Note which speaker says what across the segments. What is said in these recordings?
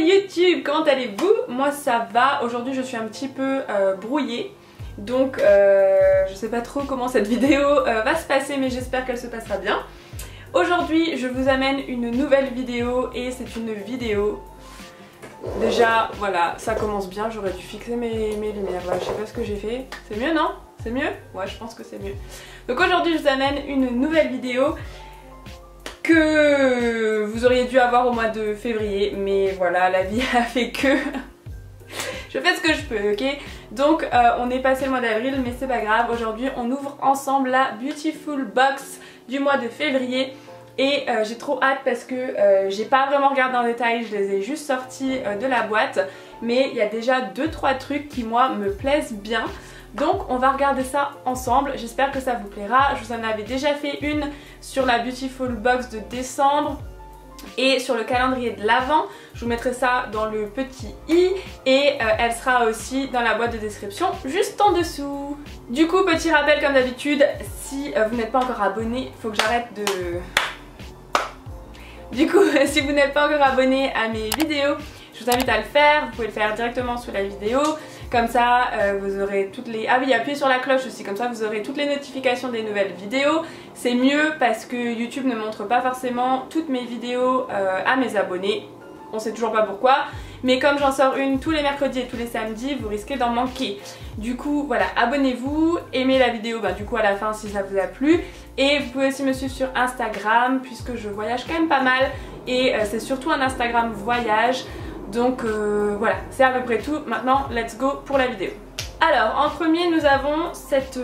Speaker 1: YouTube, comment allez-vous? Moi ça va, aujourd'hui je suis un petit peu brouillée. Donc je sais pas trop comment cette vidéo va se passer, mais j'espère qu'elle se passera bien. Aujourd'hui je vous amène une nouvelle vidéo et c'est une vidéo... Déjà voilà, ça commence bien, j'aurais dû fixer mes lumières, voilà, je sais pas ce que j'ai fait. C'est mieux non? C'est mieux? Ouais, je pense que c'est mieux. Donc aujourd'hui je vous amène une nouvelle vidéo que vous auriez dû avoir au mois de février, mais voilà, la vie a fait que je fais ce que je peux, ok? Donc on est passé le mois d'avril, mais c'est pas grave. Aujourd'hui on ouvre ensemble la Beautiful Box du mois de février et j'ai trop hâte parce que j'ai pas vraiment regardé en détail, je les ai juste sortis de la boîte, mais il y a déjà 2-3 trucs qui moi me plaisent bien. Donc on va regarder ça ensemble, j'espère que ça vous plaira. Je vous en avais déjà fait une sur la Beautiful Box de décembre et sur le calendrier de l'Avent. Je vous mettrai ça dans le petit i et elle sera aussi dans la boîte de description juste en dessous. Du coup, petit rappel comme d'habitude, si vous n'êtes pas encore abonné, il faut que j'arrête de... Du coup, si vous n'êtes pas encore abonné à mes vidéos, je vous invite à le faire. Vous pouvez le faire directement sous la vidéo. Comme ça, vous aurez toutes les... Ah oui, appuyez sur la cloche aussi, comme ça vous aurez toutes les notifications des nouvelles vidéos. C'est mieux parce que YouTube ne montre pas forcément toutes mes vidéos à mes abonnés. On sait toujours pas pourquoi. Mais comme j'en sors une tous les mercredis et tous les samedis, vous risquez d'en manquer. Du coup, voilà, abonnez-vous, aimez la vidéo du coup à la fin si ça vous a plu. Et vous pouvez aussi me suivre sur Instagram puisque je voyage quand même pas mal. Et c'est surtout un Instagram voyage. Donc voilà, c'est à peu près tout. Maintenant, let's go pour la vidéo. Alors, en premier, nous avons cette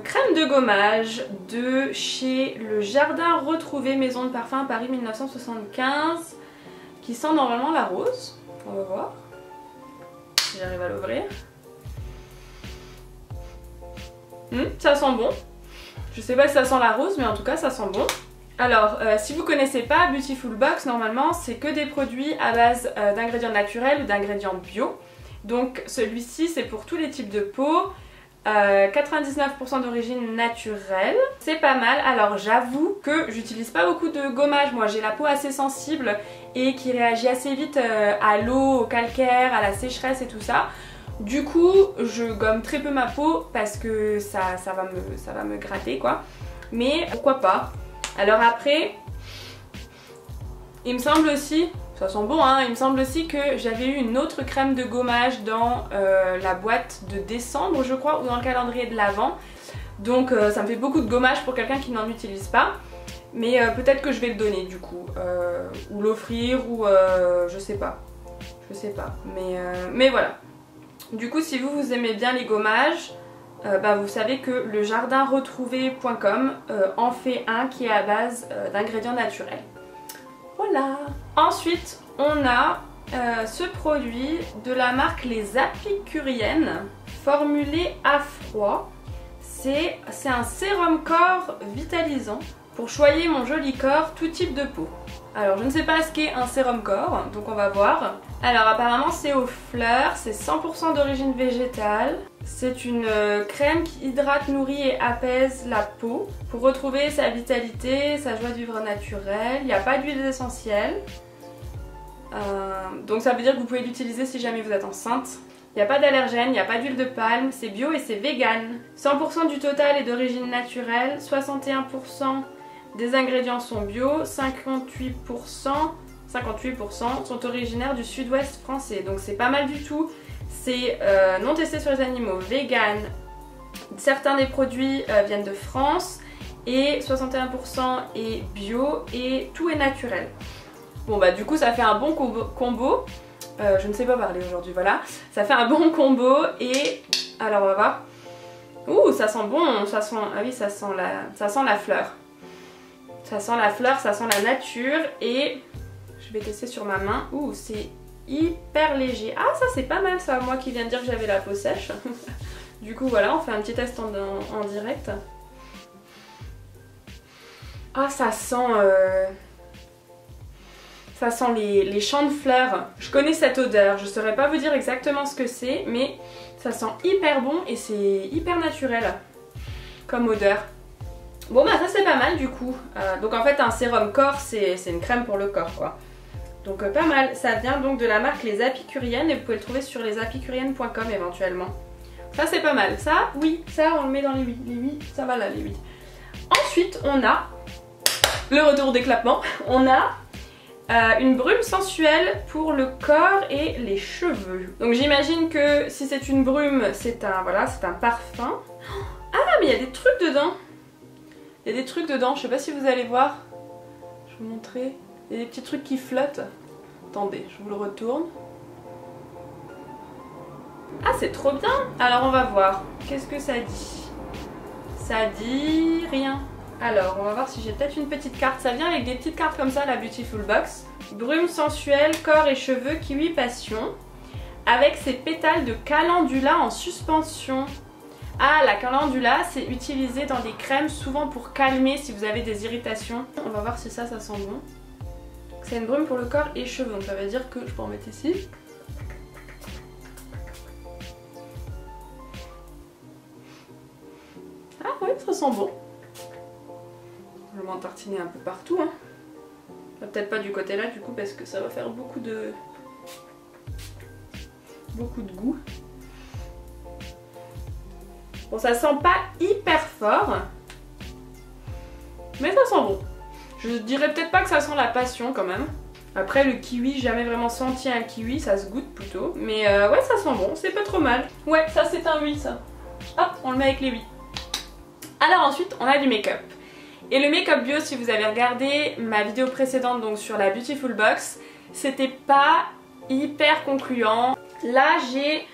Speaker 1: crème de gommage de chez Le Jardin Retrouvé, Maison de Parfum, Paris 1975, qui sent normalement la rose. On va voir si j'arrive à l'ouvrir. Ça sent bon. Je sais pas si ça sent la rose, mais en tout cas, ça sent bon. Alors, si vous connaissez pas Beautiful Box, normalement c'est que des produits à base d'ingrédients naturels ou d'ingrédients bio. Donc celui-ci c'est pour tous les types de peau, 99% d'origine naturelle. C'est pas mal. Alors j'avoue que j'utilise pas beaucoup de gommage, moi j'ai la peau assez sensible et qui réagit assez vite à l'eau, au calcaire, à la sécheresse et tout ça. Du coup je gomme très peu ma peau parce que ça va me gratter quoi. Mais pourquoi pas. Alors après, il me semble aussi, ça sent bon hein, il me semble aussi que j'avais eu une autre crème de gommage dans la boîte de décembre je crois, ou dans le calendrier de l'Avent. Donc ça me fait beaucoup de gommage pour quelqu'un qui n'en utilise pas. Mais peut-être que je vais le donner du coup, ou l'offrir, ou je sais pas. Je sais pas, mais voilà. Du coup si vous aimez bien les gommages, vous savez que le jardinretrouvé.com en fait un qui est à base d'ingrédients naturels. Voilà. Ensuite on a ce produit de la marque Les Apicuriennes, formulé à froid. C'est un sérum corps vitalisant pour choyer mon joli corps, tout type de peau. Alors je ne sais pas ce qu'est un sérum corps, donc on va voir. Alors apparemment c'est aux fleurs, c'est 100% d'origine végétale. C'est une crème qui hydrate, nourrit et apaise la peau pour retrouver sa vitalité, sa joie de vivre naturelle. Il n'y a pas d'huile essentielle. Donc ça veut dire que vous pouvez l'utiliser si jamais vous êtes enceinte. Il n'y a pas d'allergène, il n'y a pas d'huile de palme, c'est bio et c'est vegan. 100% du total est d'origine naturelle, 61% des ingrédients sont bio, 58% sont originaires du sud-ouest français. Donc c'est pas mal du tout. C'est non testé sur les animaux, vegan. Certains des produits viennent de France et 61% est bio et tout est naturel. Bon du coup ça fait un bon combo. Je ne sais pas parler aujourd'hui, voilà. Ça fait un bon combo et... Alors on va voir. Ouh, ça sent bon, ça sent... Ah oui, ça sent la fleur. Ça sent la fleur, ça sent la nature et... Je vais tester sur ma main. Ouh, c'est hyper léger. Ah, ça c'est pas mal ça, moi qui viens de dire que j'avais la peau sèche. Du coup voilà, on fait un petit test en direct. Ah, ça sent les champs de fleurs. Je connais cette odeur, je saurais pas vous dire exactement ce que c'est, mais ça sent hyper bon et c'est hyper naturel comme odeur. Bon ça c'est pas mal du coup. Donc en fait un sérum corps c'est une crème pour le corps quoi. Donc pas mal. Ça vient donc de la marque Les Apicuriennes et vous pouvez le trouver sur lesapicuriennes.com éventuellement. Ça c'est pas mal. Ça, oui, ça on le met dans les 8. Les 8, ça va là, les 8. Ensuite, on a le retour des clapements. On a une brume sensuelle pour le corps et les cheveux. Donc j'imagine que si c'est une brume, c'est un, voilà, c'est un parfum. Ah mais il y a des trucs dedans. Il y a des trucs dedans, je sais pas si vous allez voir. Je vais vous montrer. Il y a des petits trucs qui flottent. Attendez, je vous le retourne. Ah c'est trop bien. Alors on va voir. Qu'est-ce que ça dit? Ça dit rien. Alors, on va voir si j'ai peut-être une petite carte. Ça vient avec des petites cartes comme ça, la Beautiful Box. Brume sensuelle, corps et cheveux, kiwi passion. Avec ses pétales de calendula en suspension. Ah, la calendula, c'est utilisé dans des crèmes, souvent pour calmer si vous avez des irritations. On va voir si ça sent bon. C'est une brume pour le corps et cheveux, donc ça veut dire que je peux en mettre ici. Ah oui, ça sent bon. Je vais m'en tartiner un peu partout. Hein. Peut-être pas du côté là du coup parce que ça va faire beaucoup de goût. Bon, ça sent pas hyper fort, mais ça sent bon. Je dirais peut-être pas que ça sent la passion quand même. Après le kiwi, j'ai jamais vraiment senti un kiwi, ça se goûte plutôt. Mais ouais, ça sent bon, c'est pas trop mal. Ouais, ça c'est un 8 ça. Hop, on le met avec les 8. Alors ensuite, on a du make-up. Et le make-up bio, si vous avez regardé ma vidéo précédente donc sur la Beautiful Box, c'était pas hyper concluant. Là, j'ai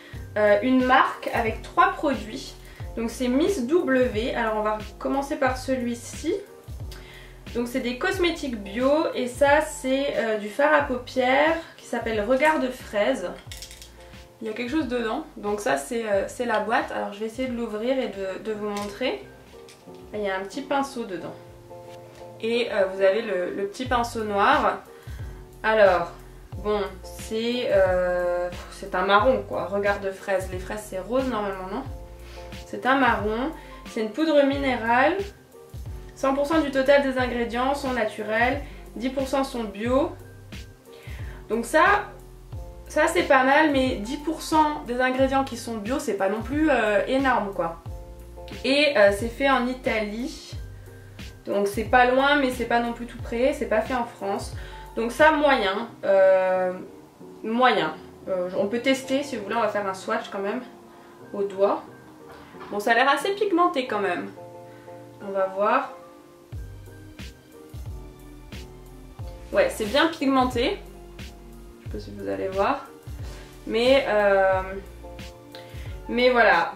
Speaker 1: une marque avec 3 produits. Donc c'est Miss W. Alors on va commencer par celui-ci. Donc c'est des cosmétiques bio et ça c'est du fard à paupières qui s'appelle Regard de fraise. Il y a quelque chose dedans. Donc ça c'est la boîte. Alors je vais essayer de l'ouvrir et de vous montrer. Il y a un petit pinceau dedans. Et vous avez le petit pinceau noir. Alors, bon, c'est un marron quoi, regard de fraise. Les fraises c'est rose normalement, non? C'est un marron. C'est une poudre minérale. 100% du total des ingrédients sont naturels. 10% sont bio. Donc ça c'est pas mal, mais 10% des ingrédients qui sont bio, c'est pas non plus énorme quoi. Et c'est fait en Italie. Donc c'est pas loin mais c'est pas non plus tout près, c'est pas fait en France. Donc ça moyen, moyen. On peut tester si vous voulez, on va faire un swatch quand même au doigt. Bon ça a l'air assez pigmenté quand même. On va voir. Ouais c'est bien pigmenté. Je sais pas si vous allez voir. Mais voilà,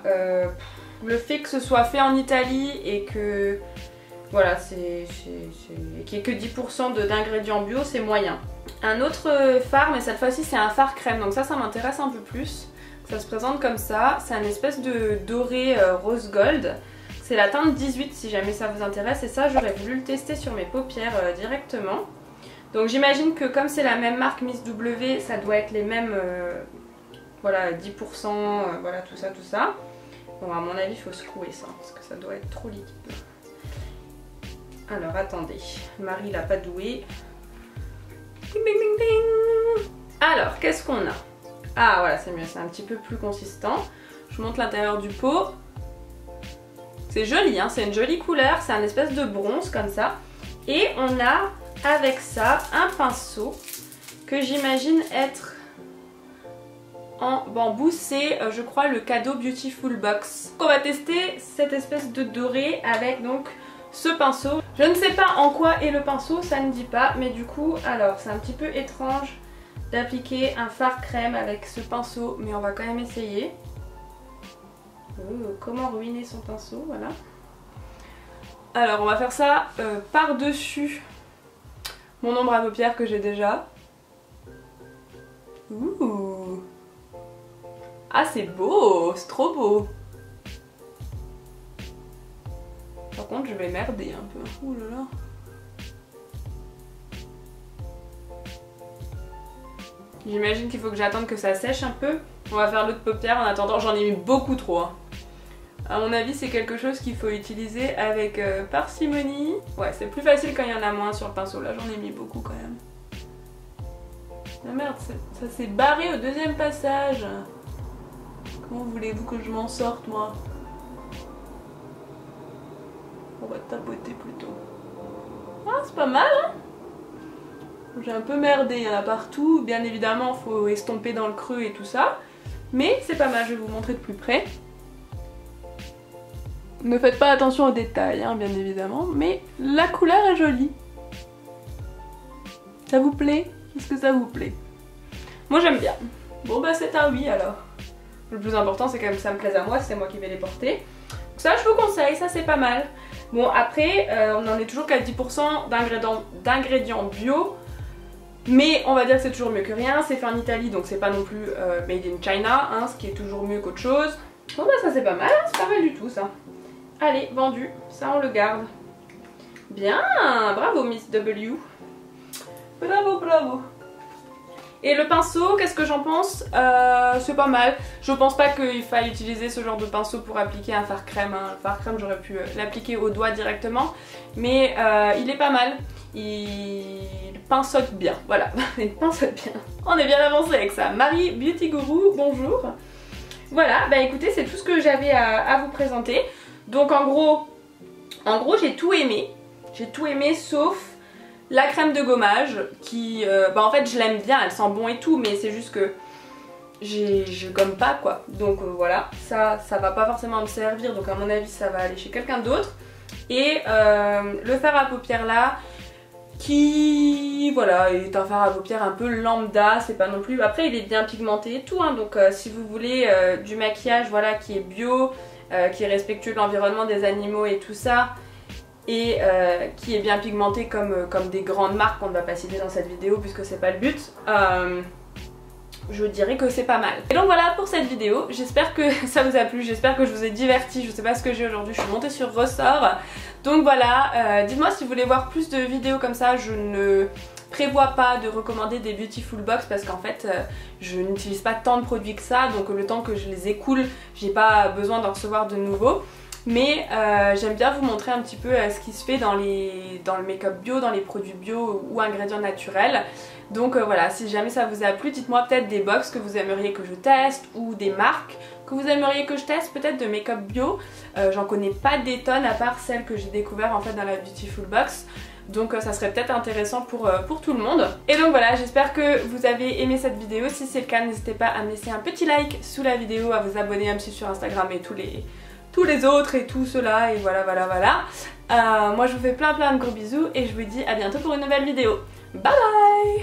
Speaker 1: le fait que ce soit fait en Italie et que... Voilà, qu'il n'y ait que 10% d'ingrédients bio, c'est moyen. Un autre fard, mais cette fois-ci c'est un fard crème, donc ça m'intéresse un peu plus. Ça se présente comme ça, c'est un espèce de doré rose gold. C'est la teinte 18 si jamais ça vous intéresse et ça j'aurais voulu le tester sur mes paupières directement. Donc j'imagine que comme c'est la même marque Miss W, ça doit être les mêmes, voilà 10%, voilà tout ça. Bon à mon avis il faut secouer ça, parce que ça doit être trop liquide. Alors attendez, Marie l'a pas doué. Ding, ding, ding, ding. Alors qu'est-ce qu'on a? Ah voilà c'est mieux, c'est un petit peu plus consistant. Je vous montre l'intérieur du pot. C'est joli hein, c'est une jolie couleur, c'est un espèce de bronze comme ça. Et on a avec ça un pinceau que j'imagine être en bambou, c'est je crois le cadeau Beautiful Box. On va tester cette espèce de doré avec donc ce pinceau. Je ne sais pas en quoi est le pinceau, ça ne dit pas, mais du coup, alors c'est un petit peu étrange d'appliquer un fard crème avec ce pinceau, mais on va quand même essayer. Comment ruiner son pinceau, voilà. Alors on va faire ça par-dessus mon ombre à paupières que j'ai déjà. Ouh. Ah c'est beau, c'est trop beau. Par contre je vais merder un peu. Ouh là là. J'imagine qu'il faut que j'attende que ça sèche un peu. On va faire l'autre paupière en attendant, j'en ai mis beaucoup trop. Hein. À mon avis c'est quelque chose qu'il faut utiliser avec parcimonie. Ouais c'est plus facile quand il y en a moins sur le pinceau, là j'en ai mis beaucoup quand même. Ah merde, ça s'est barré au deuxième passage. Comment voulez-vous que je m'en sorte, moi? On va tapoter plutôt. Ah, c'est pas mal, hein? J'ai un peu merdé, il y en a partout. Bien évidemment, il faut estomper dans le creux et tout ça. Mais c'est pas mal, je vais vous montrer de plus près. Ne faites pas attention aux détails, hein, bien évidemment. Mais la couleur est jolie. Ça vous plaît? Est-ce que ça vous plaît? Moi j'aime bien. Bon bah c'est un oui alors. Le plus important c'est quand même que ça me plaise à moi, c'est moi qui vais les porter. Donc ça je vous conseille, ça c'est pas mal. Bon après on en est toujours qu'à 10% d'ingrédients bio. Mais on va dire que c'est toujours mieux que rien, c'est fait en Italie donc c'est pas non plus made in China, hein, ce qui est toujours mieux qu'autre chose. Bon bah ça c'est pas mal, hein, c'est pas mal du tout ça. Allez, vendu, ça on le garde. Bien, bravo Miss W. Bravo, bravo. Et le pinceau, qu'est-ce que j'en pense? C'est pas mal. Je pense pas qu'il faille utiliser ce genre de pinceau pour appliquer un fard crème. Hein. Le fard crème, j'aurais pu l'appliquer au doigt directement. Mais il est pas mal. Il pinceaute bien. Voilà, il pinceaute bien. On est bien avancé avec ça. Marie Beauty Guru, bonjour. Voilà, bah écoutez, c'est tout ce que j'avais à vous présenter. Donc en gros j'ai tout aimé. J'ai tout aimé sauf la crème de gommage qui, bah en fait je l'aime bien, elle sent bon et tout, mais c'est juste que je gomme pas quoi. Donc voilà, ça va pas forcément me servir, donc à mon avis ça va aller chez quelqu'un d'autre. Et le fard à paupières là, qui voilà est un fard à paupières un peu lambda, c'est pas non plus, après il est bien pigmenté et tout, hein, donc si vous voulez du maquillage voilà qui est bio, qui est respectueux de l'environnement, des animaux et tout ça, et qui est bien pigmenté comme des grandes marques qu'on ne va pas citer dans cette vidéo puisque c'est pas le but, je dirais que c'est pas mal. Et donc voilà pour cette vidéo, j'espère que ça vous a plu, j'espère que je vous ai diverti, je sais pas ce que j'ai aujourd'hui, je suis montée sur ressort. Donc voilà, dites-moi si vous voulez voir plus de vidéos comme ça, je ne prévois pas de recommander des Beautiful Box parce qu'en fait je n'utilise pas tant de produits que ça, donc le temps que je les écoule, j'ai pas besoin d'en recevoir de nouveaux. Mais j'aime bien vous montrer un petit peu ce qui se fait dans le make-up bio, dans les produits bio ou ingrédients naturels. Donc voilà, si jamais ça vous a plu, dites-moi peut-être des box que vous aimeriez que je teste ou des marques que vous aimeriez que je teste, peut-être de make-up bio. J'en connais pas des tonnes à part celles que j'ai découvert en fait dans la Beautiful Box. Donc ça serait peut-être intéressant pour tout le monde. Et donc voilà, j'espère que vous avez aimé cette vidéo. Si c'est le cas, n'hésitez pas à me laisser un petit like sous la vidéo, à vous abonner, à me suivre sur Instagram et tous les autres et tout cela, et voilà. Moi je vous fais plein de gros bisous et je vous dis à bientôt pour une nouvelle vidéo. Bye bye!